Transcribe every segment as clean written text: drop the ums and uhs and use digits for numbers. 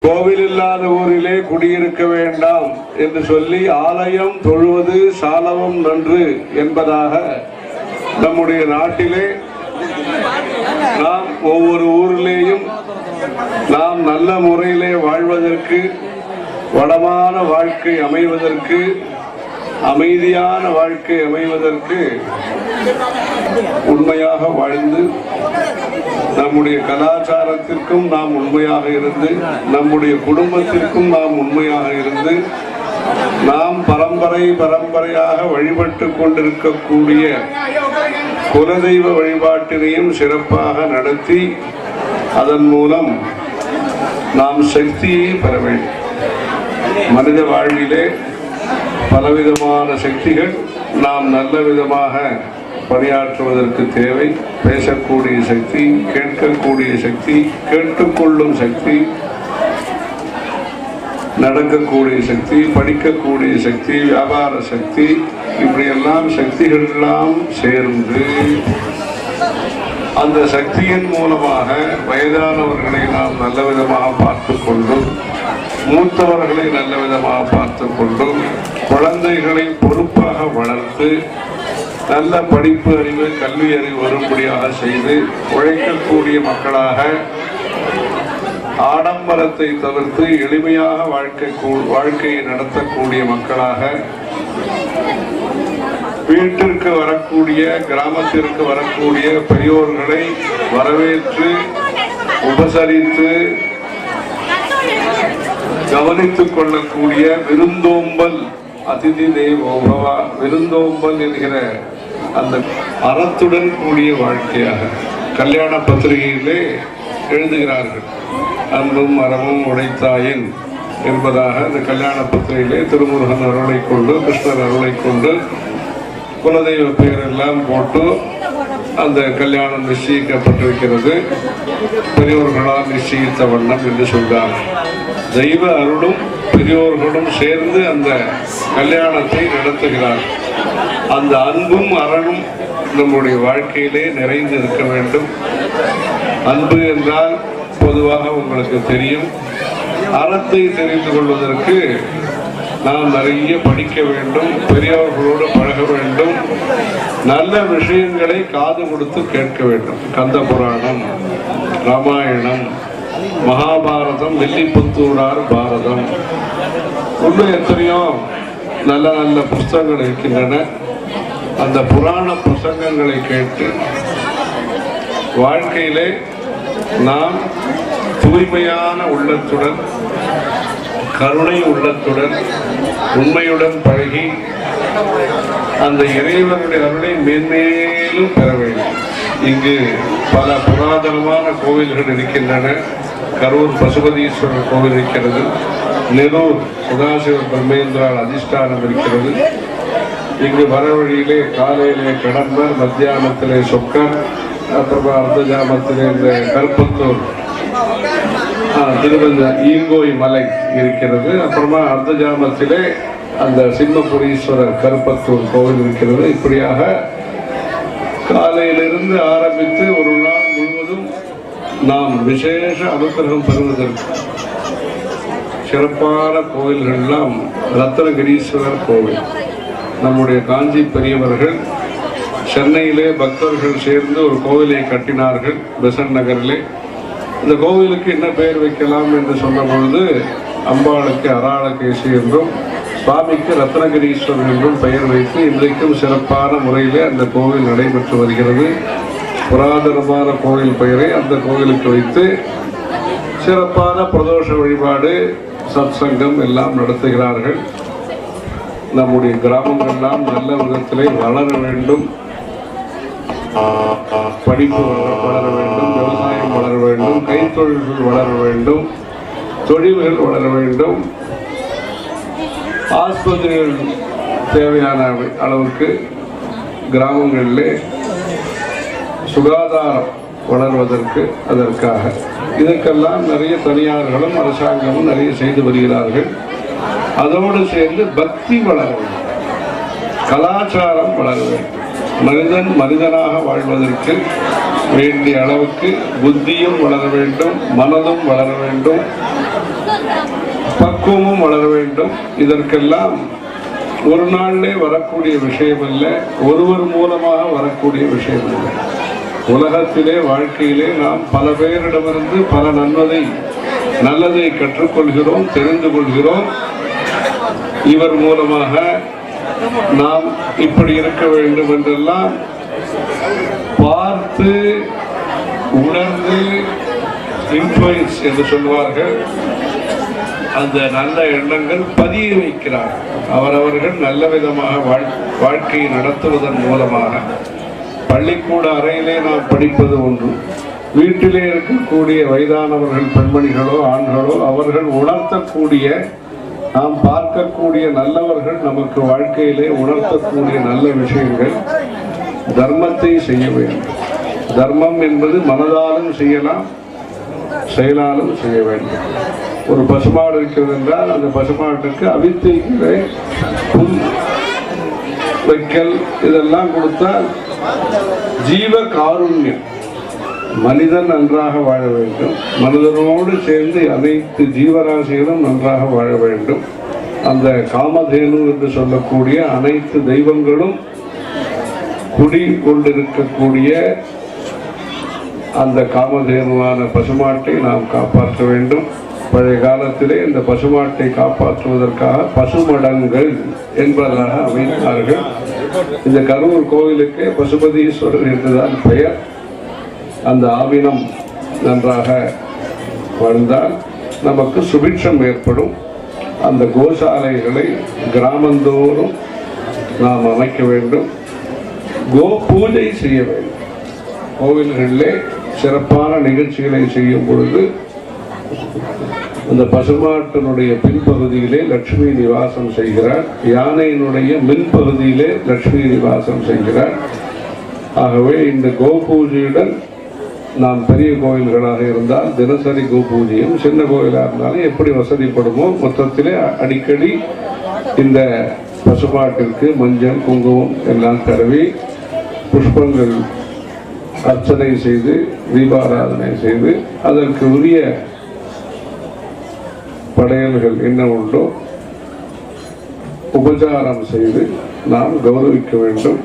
கோவில் இல்லாத ஊரிலே குடியிருக்க வேண்டாம் என்று சொல்லி ஆலயம் தொழுவது சாலவம் நன்று என்பதாக நம்முடைய நாட்டிலே நாம் ஒவ்வொரு ஊரிலேயும் நாம் நல்ல முறையிலே வாழ்வதற்கு, வளமான வாழ்க்கை அமைவதற்கு, அமைதியான வாழ்க்கை அமைவதற்கு உண்மையாக வாழ்ந்து நம்முடைய கலாச்சாரத்திற்கும் நாம் உண்மையாக இருந்து, நம்முடைய குடும்பத்திற்கும் நாம் உண்மையாக இருந்து, நாம் பரம்பரையாக வழிபட்டு கொண்டிருக்கக்கூடிய குலதெய்வ வழிபாட்டினையும் சிறப்பாக நடத்தி அதன் மூலம் நாம் சக்தியை பெற வேண்டும். மனித வாழ்விலே பலவிதமான சக்திகள் நாம் நல்ல விதமாக பணியாற்றுவதற்கு தேவை. பேசக்கூடிய சக்தி, கேட்கக்கூடிய சக்தி, கேட்டுக்கொள்ளும் சக்தி, நடக்கக்கூடிய சக்தி, படிக்கக்கூடிய சக்தி, வியாபார சக்தி, இப்படியெல்லாம் சக்திகள் எல்லாம் சேர்ந்து அந்த சக்தியின் மூலமாக வயதானவர்களை நாம் நல்ல விதமாக பார்த்து கொண்டும், மூத்தவர்களை நல்ல விதமாக பார்த்து கொண்டும், குழந்தைகளை பொறுப்பாக வளர்த்து நல்ல படிப்பு அறிவு, கல்வி அறிவு வரும்படியாக செய்து உழைக்கக்கூடிய மக்களாக, ஆடம்பரத்தை தவிர்த்து எளிமையாக வாழ்க்கையை நடத்தக்கூடிய மக்களாக, வீட்டிற்கு வரக்கூடிய, கிராமத்திற்கு வரக்கூடிய பெரியோர்களை வரவேற்று உபசரித்து கவனித்துக் கொள்ளக்கூடிய விருந்தோம்பல், அதிதி தேவோபவா, விருந்தோம்பல் என்கிற அந்த அறத்துடன் கூடிய வாழ்க்கையாக கல்யாண பத்திரிகையிலே எழுதுகிறார்கள். அன்பும் அறமும் உடைத்தாயின் என்பதாக அந்த கல்யாண பத்திரிகையிலே திருமுருகன் அருளை கொண்டு, கிருஷ்ணர் அருளை கொண்டு, குலதெய்வ பெயரெல்லாம் போட்டு அந்த கல்யாணம் நிச்சயிக்கப்பட்டிருக்கிறது. பெரியோர்களால் நிச்சயித்த வண்ணம் என்று சொல்றார். தெய்வ அருளும் பெரியோர்களும் சேர்ந்து அந்த கல்யாணத்தை நடத்துகிறார். அந்த அன்பும் அறனும் நம்முடைய வாழ்க்கையிலே நிறைந்து இருக்க வேண்டும். அன்பு என்றால் பொதுவாக உங்களுக்கு தெரியும். அறத்தை தெரிந்து கொள்வதற்கு நாம் நிறைய படிக்க வேண்டும், பெரியவர்களோடு பழக வேண்டும், நல்ல விஷயங்களை காது கொடுத்து கேட்க வேண்டும். கந்த புராணம், ராமாயணம், மகாபாரதம், வெள்ளிப்புத்தூரார் பாரதம், இன்னும் எத்தனையோ நல்ல நல்ல புஸ்தகங்கள் இருக்கின்றன. அந்த புராண பிரசங்கங்களை கேட்டு வாழ்க்கையிலே நாம் தூய்மையான உள்ளத்துடன், கருணை உள்ளத்துடன், உண்மையுடன் பழகி அந்த இறைவனுடைய அருளை மேன்மேலும் பெற வேண்டும். இங்கு பல புராதனமான கோவில்கள் இருக்கின்றன. கரூர் பசுபதீஸ்வரர் கோவில் இருக்கிறது. நெரூர் சதாசிவ பிரம்மேந்திரால் அதிஷ்டானம் இருக்கிறது. இங்கு வர வழியிலே காலையிலே கடம்பர், மத்தியானத்திலே சொக்கர், அப்புறமா அர்த்த ஜாமத்திலே இந்த கருப்பத்தூர் திருவந்த ஈங்கோய் மலை இருக்கிறது. அப்புறமா அர்த்த ஜாமத்திலே அந்த சிம்மபுரீஸ்வரர் கருப்பத்தூர் கோவில் இருக்கிறது. இப்படியாக காலையிலிருந்து ஆரம்பித்து ஒரு நாள் முழுவதும் நாம் விசேஷ அனுகிரகம் பெறுவதற்கு சிறப்பான கோவில்கள்லாம் ரத்னகிரீஸ்வரர் கோவில். நம்முடைய காஞ்சி பெரியவர்கள் சென்னையிலே பக்தர்கள் சேர்ந்து ஒரு கோவிலை கட்டினார்கள் பெசன்ட் நகரிலே. இந்த கோவிலுக்கு என்ன பெயர் வைக்கலாம் என்று சொன்ன பொழுது அம்பாளுக்கு அராளகேசி என்றும், சுவாமிக்கு ரத்னகிரீஸ்வரர் என்றும் பெயர் வைத்து இன்றைக்கும் சிறப்பான முறையிலே அந்த கோவில் நடைபெற்று வருகிறது. புராதனமான கோவில் பெயரை அந்த கோவிலுக்கு வைத்து சிறப்பான பிரதோஷ வழிபாடு, சத்சங்கம் எல்லாம் நடத்துகிறார்கள். நம்முடைய கிராமங்கள்லாம் நல்ல விதத்திலே வளர வேண்டும். படிப்பு வளர வேண்டும், விவசாயம் வளர வேண்டும், கைத்தொழில்கள் வளர வேண்டும், தொழில்கள் வளர வேண்டும், ஆஸ்பத்திரிகள் தேவையான அளவுக்கு கிராமங்களிலே சுகாதாரம் வளர்வதற்கு, அதற்காக இதற்கெல்லாம் நிறைய தனியார்களும் அரசாங்கமும் நிறைய செய்து வருகிறார்கள். அதோடு சேர்ந்து பக்தி வளர வேண்டும், கலாச்சாரம் வளர வேண்டும். மனிதன் மனிதனாக வாழ்வதற்கு வேண்டிய அளவுக்கு புத்தியும் வளர வேண்டும், மனதும் வளர வேண்டும், பக்குவமும் வளர வேண்டும். இதற்கெல்லாம் ஒரு நாளிலே வரக்கூடிய விஷயம் அல்ல, ஒருவர் மூலமாக வரக்கூடிய விஷயம் அல்ல. உலகத்திலே வாழ்க்கையிலே நாம் பல பேரிடமிருந்து பல நல்லதை கற்றுக்கொள்கிறோம், தெரிந்து கொள்கிறோம். இவர் மூலமாக நாம் இப்படி இருக்க வேண்டும் என்றெல்லாம் பார்த்து உணர்ந்து இன்ஃப்ளூயன்ஸ் என்று சொல்வார்கள், அந்த நல்ல எண்ணங்கள் பதிய வைக்கிறார்கள். அவரவர்கள் நல்ல விதமாக வாழ்க்கையை நடத்துவதன் மூலமாக பள்ளிக்கூட அறையிலே நாம் படிப்பது ஒன்று, வீட்டிலே இருக்கக்கூடிய வயதானவர்கள் பெண்மணிகளோ ஆண்களோ அவர்கள் உணர்த்தக்கூடிய, நாம் பார்க்கக்கூடிய நல்லவர்கள் நமக்கு வாழ்க்கையிலே உணர்த்தக்கூடிய நல்ல விஷயங்கள். தர்மத்தை செய்ய வேண்டும். தர்மம் என்பது மனதாலும் செய்யலாம், செயலாலும் செய்ய வேண்டும். ஒரு பசுமாடு இருக்கிறது என்றால் அந்த பசுமாட்டுக்கு அவித்தைகளை புல் வைக்கல் இதெல்லாம் கொடுத்தால் ஜீவ காருண்யம். மனிதன் நன்றாக வாழ வேண்டும், மனிதனோடு சேர்ந்து அனைத்து ஜீவராசிகளும் நன்றாக வாழ வேண்டும். அந்த காமதேனு என்று சொல்லக்கூடிய அனைத்து தெய்வங்களும் குடி கொண்டிருக்கக்கூடிய அந்த காமதேனுவான பசுமாட்டை நாம் காப்பாற்ற வேண்டும். பழைய காலத்திலே இந்த பசுமாட்டை காப்பாற்றுவதற்காக பசுமடங்கள் என்பதாக அமைத்தார்கள். இந்த கரூர் கோவிலுக்கு பசுபதீஸ்வரர் என்றுதான் பெயர். அந்த ஆவினம் நன்றாக வாழ்ந்தால் நமக்கு சுபிட்சம் ஏற்படும். அந்த கோசாலைகளை கிராமந்தோறும் நாம் அமைக்க வேண்டும். கோ பூஜை செய்ய வேண்டும். கோவில்களிலே சிறப்பான நிகழ்ச்சிகளை செய்யும் பொழுது அந்த பசுமாட்டினுடைய பின்பகுதியிலே லட்சுமி நிவாசம் செய்கிறார், யானையினுடைய மின்பகுதியிலே லட்சுமி நிவாசம் செய்கிறார். ஆகவே இந்த கோ பூஜையுடன் நாம் பெரிய கோயில்களாக இருந்தால் தினசரி கோ பூஜையும், சின்ன கோயிலாக இருந்தாலும் எப்படி வசதிப்படுமோ மொத்தத்திலே அடிக்கடி இந்த பசுமாட்டிற்கு மஞ்சள் குங்குமம் எல்லாம் தடவி புஷ்பங்கள் அர்ச்சனை செய்து தீபாராதனை செய்து அதற்கு உரிய படையல்கள் என்ன உண்டோ உபச்சாரம் செய்து நாம் கௌரவிக்க வேண்டும்.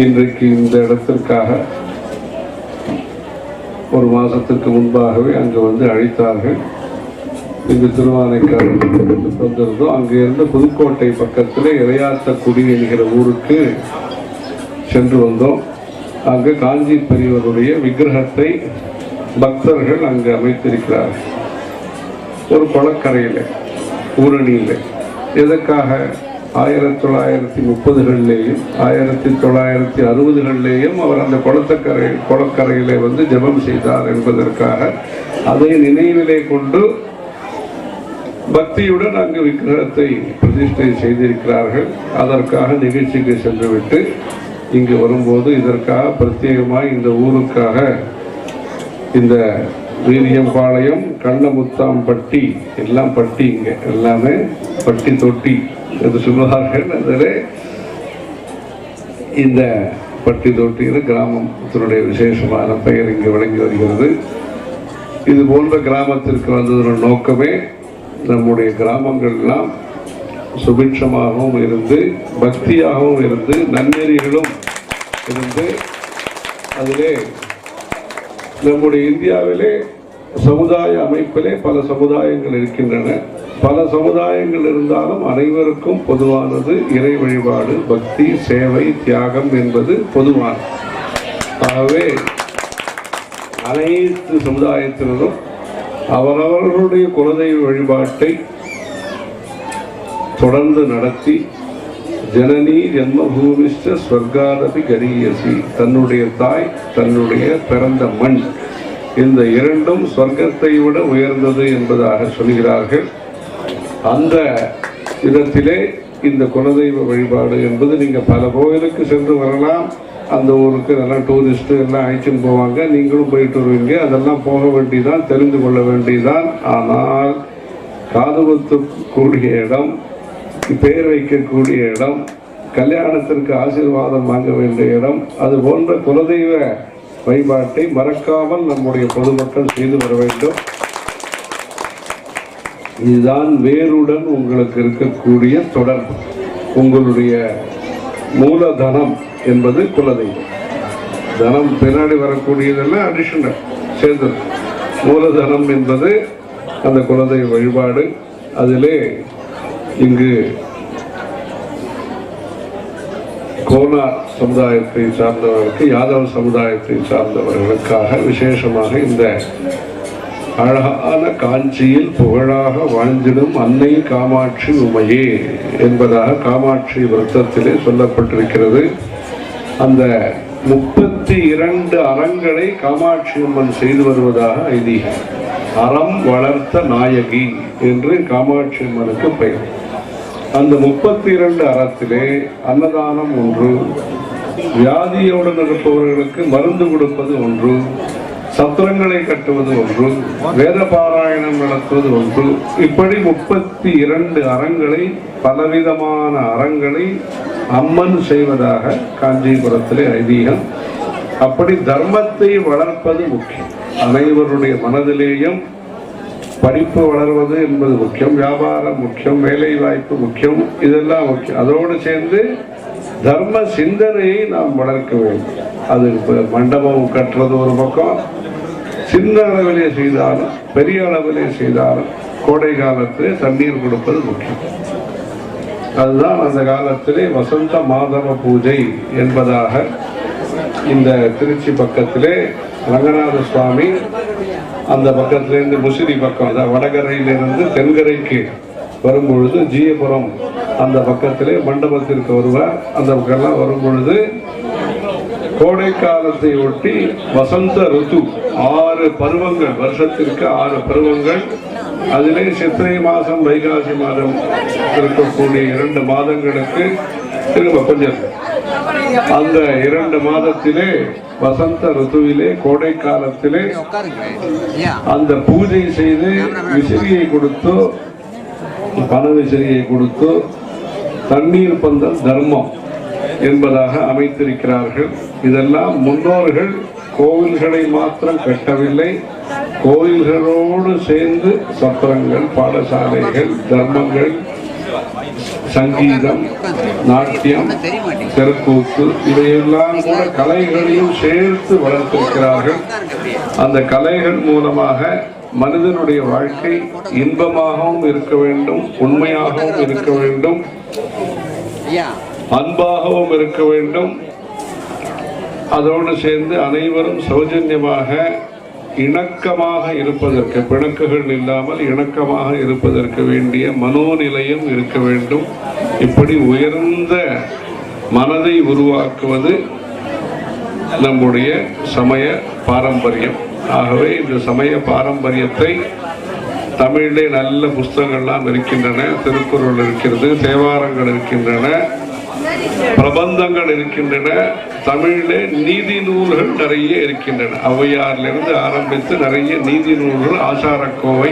இன்றைக்கு இந்த இடத்திற்காக ஒரு மாதத்துக்கு முன்பாகவே அங்கு வந்து அழைத்தார்கள். இங்கு திருவானைக்காடு வந்திருந்தோம். அங்கே இருந்து புதுக்கோட்டை பக்கத்தில் இறையாத்தக்குடி என்கிற ஊருக்கு சென்று வந்தோம். அங்கு காஞ்சி பெரியவருடைய விக்கிரகத்தை பக்தர்கள் அங்கு அமைத்திருக்கிறார்கள். ஒரு குளக்கரையில் ஊரணியில். எதற்காக? 1930களிலேயும் 1960களிலேயும் அவர் அந்த குளக்கரையிலே வந்து ஜெபம் செய்தார் என்பதற்காக அதை நினைவிலே கொண்டு பக்தியுடன் அங்கு விக்கிரகத்தை பிரதிஷ்டை செய்திருக்கிறார்கள். அதற்காக நிகழ்ச்சிக்கு சென்றுவிட்டு இங்கு வரும்போது இதற்காக பிரத்யேகமாக இந்த ஊருக்காக இந்த வீரியம்பாளையம், கண்ணமுத்தாம்பட்டி எல்லாம் பட்டி, இங்கே எல்லாமே பட்டி தொட்டி என்று சொல்லுவார்கள். அதில் இந்த பட்டி தொட்டின்னு கிராமத்தினுடைய விசேஷமான பெயர் இங்கு விளங்கி வருகிறது. இது போன்ற கிராமத்திற்கு வந்ததன் நோக்கமே நம்முடைய கிராமங்கள்லாம் சுபிட்சமாகவும் இருந்து பக்தியாகவும் இருந்து நன்னெறிகளும் இருந்து அதிலே நம்முடைய இந்தியாவிலே சமுதாய அமைப்பிலே பல சமுதாயங்கள் இருக்கின்றன. பல சமுதாயங்கள் இருந்தாலும் அனைவருக்கும் பொதுவானது இறை வழிபாடு, பக்தி, சேவை, தியாகம் என்பது பொதுவானது. ஆகவே அனைத்து சமுதாயத்தினரும் அவரவர்களுடைய குலதெய்வ வழிபாட்டை தொடர்ந்து நடத்தி ஜனனி ஜென்மபூமிஷ்ட ஸ்வர்காதபி கரியசி, தன்னுடைய தாய், தன்னுடைய பிறந்த மண், இந்த இரண்டும் சொர்க்கத்தை விட உயர்ந்தது என்பதாக சொல்கிறார்கள். அந்த விதத்திலே இந்த குலதெய்வ வழிபாடு என்பது நீங்கள் பல கோயிலுக்கு சென்று வரலாம். அந்த ஊருக்கு எல்லாம் டூரிஸ்ட்டு எல்லாம் அழைச்சின்னு போவாங்க, நீங்களும் போயிட்டு வருவீங்க. அதெல்லாம் போக வேண்டியதான், தெரிந்து கொள்ள வேண்டியதான். ஆனால் காது குத்தக்கூடிய இடம், பெயர் வைக்கக்கூடிய இடம், கல்யாணத்திற்கு ஆசீர்வாதம் வாங்க வேண்டிய இடம், அது போன்ற குலதெய்வ வழிபாட்டை மறக்காமல் நம்முடைய பொதுமக்கள் செய்து வர வேண்டும். இதுதான் வேருடன் உங்களுக்கு இருக்கக்கூடிய தொடர்பு. உங்களுடைய மூலதனம் என்பது குலதெய்வம். தனம் பின்னாடி வரக்கூடியதெல்லாம் அடிஷனல் சேர்ந்தது. மூலதனம் என்பது அந்த குலதெய்வ வழிபாடு. அதிலே இங்கு கோனார் சமுதாயத்தை சார்ந்தவர்களுக்கு, யாதவ சமுதாயத்தை சார்ந்தவர்களுக்காக விசேஷமாக இந்த அழகான காஞ்சியில் புகழாக வாழ்ந்திடும் அன்னை காமாட்சி உமையே என்பதாக காமாட்சி விரதத்திலே சொல்லப்பட்டிருக்கிறது. அந்த 32 அறங்களை காமாட்சி அம்மன் செய்து வருவதாக ஐதீகம். அறம் வளர்த்த நாயகி என்று காமாட்சி அம்மனுக்கு பெயர். அந்த 32 அறத்திலே அன்னதானம் ஒன்று, வியாதியுடன் இருப்பவர்களுக்கு மருந்து கொடுப்பது ஒன்று, சத்திரங்களை கட்டுவது ஒன்று, வேத பாராயணம் நடத்துவது ஒன்று. இப்படி 32 அறங்களை, பலவிதமான அறங்களை அம்மன் செய்வதாக காஞ்சிபுரத்திலே ஐதீகம். அப்படி தர்மத்தை வளர்ப்பது முக்கியம். அனைவருடைய மனதிலேயும் படிப்பு வளர்வது என்பது முக்கியம், வியாபாரம் முக்கியம், வேலை வாய்ப்பு முக்கியம், இதெல்லாம் முக்கியம். அதோடு சேர்ந்து தர்ம சிந்தனையை நாம் வளர்க்க வேண்டும். அது மண்டபம் கட்டுறது ஒரு பக்கம், சின்ன அளவிலே செய்தாலும் பெரிய அளவிலே செய்தாலும் கோடை காலத்திலே தண்ணீர் கொடுப்பது முக்கியம். அதுதான் அந்த காலத்திலே வசந்த மாதவ பூஜை என்பதாக இந்த திருச்சி பக்கத்திலே ரங்கநாத சுவாமி அந்த பக்கத்திலிருந்து முசிறி பக்கம், வடகரையிலிருந்து தென்கரைக்கு வரும்பொழுது ஜீயபுரம் அந்த பக்கத்திலே மண்டபத்திற்கு வருவார். அந்த பக்கம்லாம் வரும்பொழுது கோடை காலத்தை ஒட்டி வசந்த ருத்து 6 பருவங்கள், வருஷத்திற்கு 6 பருவங்கள். அதிலே சித்திரை மாதம் வைகாசி மாதம் இருக்கக்கூடிய 2 மாதங்களுக்கு கொஞ்சம் அந்த 2 மாதத்திலே வசந்த ருத்துவிலே கோடை காலத்திலே அந்த பூஜை செய்து விசிறியை கொடுத்து, பண விசிறியை கொடுத்து தண்ணீர் பந்தல் தர்மம் என்பதாக அமைத்திருக்கிறார்கள். இதெல்லாம் முன்னோர்கள் கோவில்களை மாத்திரம் கட்டவில்லை, கோவில்களோடு சேர்ந்து சத்திரங்கள், பாடசாலைகள், தர்மங்கள், சங்கீதம், நாட்டியம், தெருக்கூத்து இவையெல்லாம் கூட கலைகளையும் சேர்த்து வளர்த்திருக்கிறார்கள். அந்த கலைகள் மூலமாக மனிதனுடைய வாழ்க்கை இன்பமாகவும் இருக்க வேண்டும், உண்மையாகவும் இருக்க வேண்டும், அன்பாகவும் இருக்க வேண்டும். அதோடு சேர்ந்து அனைவரும் சௌஜன்யமாக இணக்கமாக இருப்பதற்கு, பிணக்குகள் இல்லாமல் இணக்கமாக இருப்பதற்கு வேண்டிய மனோநிலையம் இருக்க வேண்டும். இப்படி உயர்ந்த மனதை உருவாக்குவது நம்முடைய சமய பாரம்பரியம். ஆகவே இந்த சமய பாரம்பரியத்தை தமிழிலே நல்ல புஸ்தகங்கள்லாம் இருக்கின்றன, திருக்குறள் இருக்கிறது, தேவாரங்கள் இருக்கின்றன, பிரபந்தங்கள் இருக்கின்றன, தமிழிலே நீதி நூல்கள் நிறைய இருக்கின்றன. ஔவையாரிலிருந்து ஆரம்பித்து நிறைய நீதி நூல்கள், ஆசாரக்கோவை